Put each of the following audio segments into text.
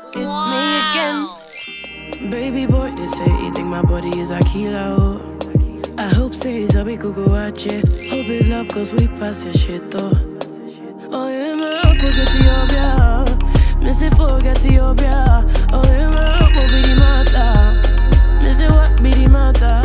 broke, it's me again. Baby boy, they say he think my body is a kilo. I hope say so we could go watch it. Hope his love goes we pass your shit though. Oh yeah, man, forget Ethiopia. Me say forget Ethiopia. Oh yeah, man, what be the matter? Me say what be the matter?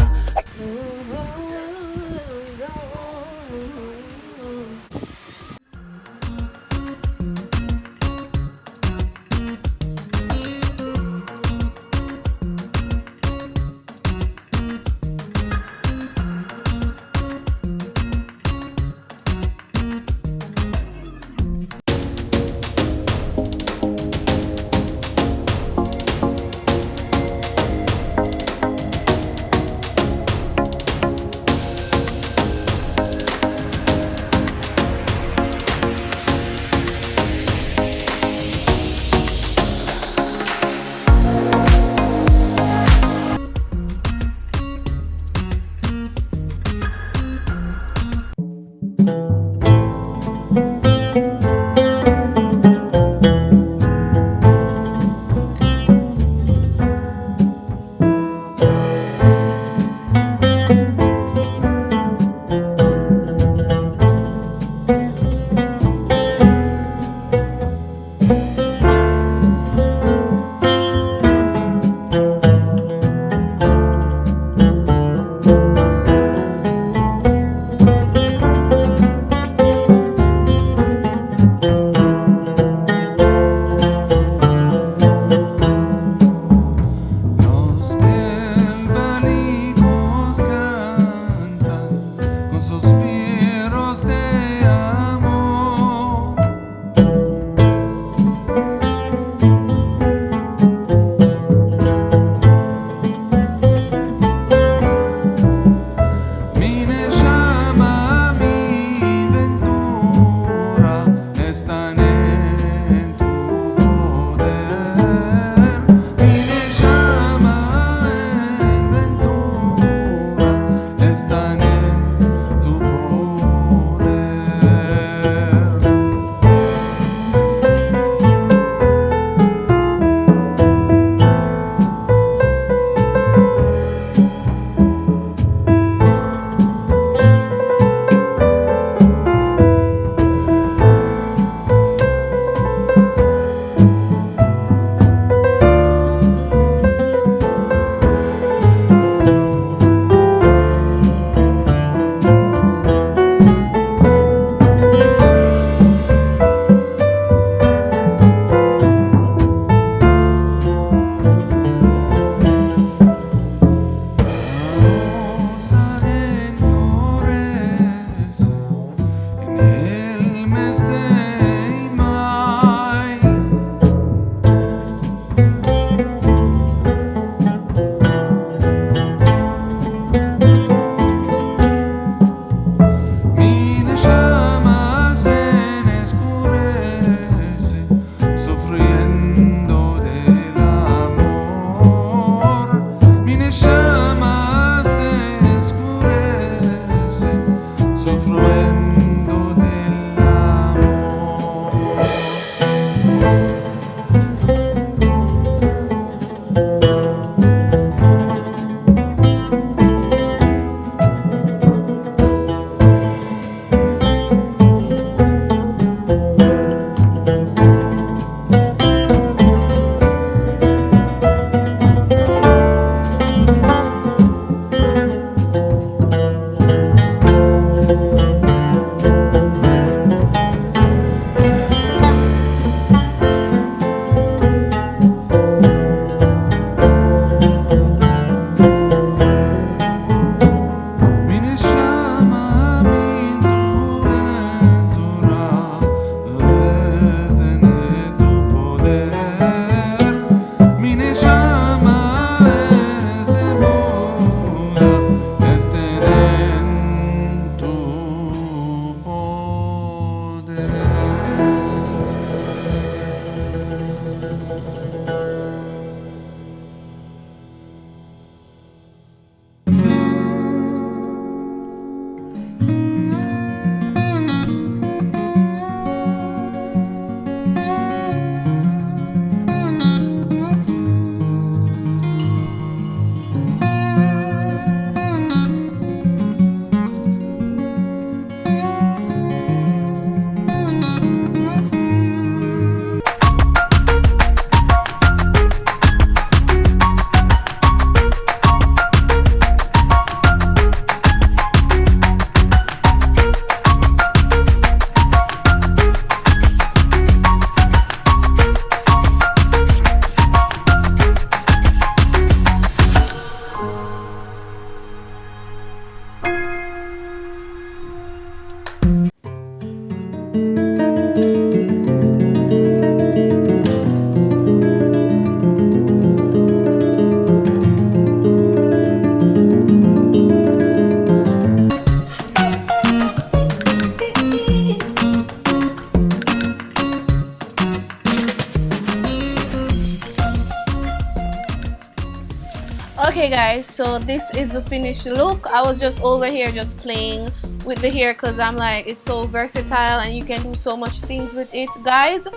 Okay guys, so this is the finished look. I was just over here just playing with the hair because I'm like, it's so versatile and you can do so much things with it. Guys,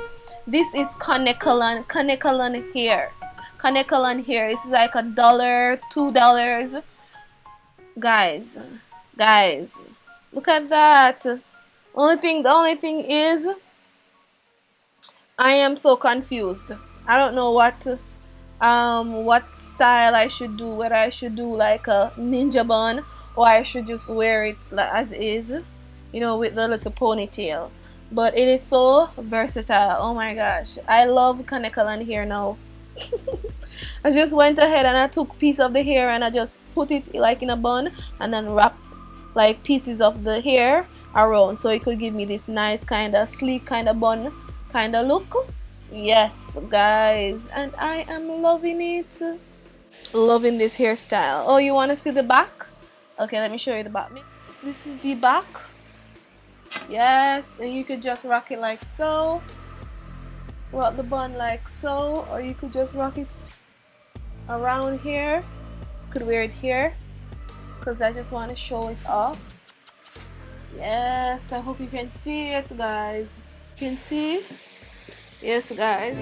this is Kanekalon hair. Kanekalon hair. This is like $1, $2. Guys, look at that. The only thing is, I am so confused. I don't know what style I should do, whether I should do like a ninja bun or I should just wear it as is, you know, with the little ponytail. But it is so versatile. Oh my gosh, I love Kanekalon hair now. I just went ahead and I took piece of the hair and I just put it like in a bun and then wrapped like pieces of the hair around so it could give me this nice kind of sleek kind of bun kind of look. Yes guys, and I am loving it. Loving this hairstyle. Oh, you want to see the back? Okay, let me show you the back. This is the back. Yes, and you could just rock it like so, rock the bun like so, or you could just rock it around here. Could wear it here because I just want to show it off. Yes, I hope you can see it guys. You can see? Yes guys.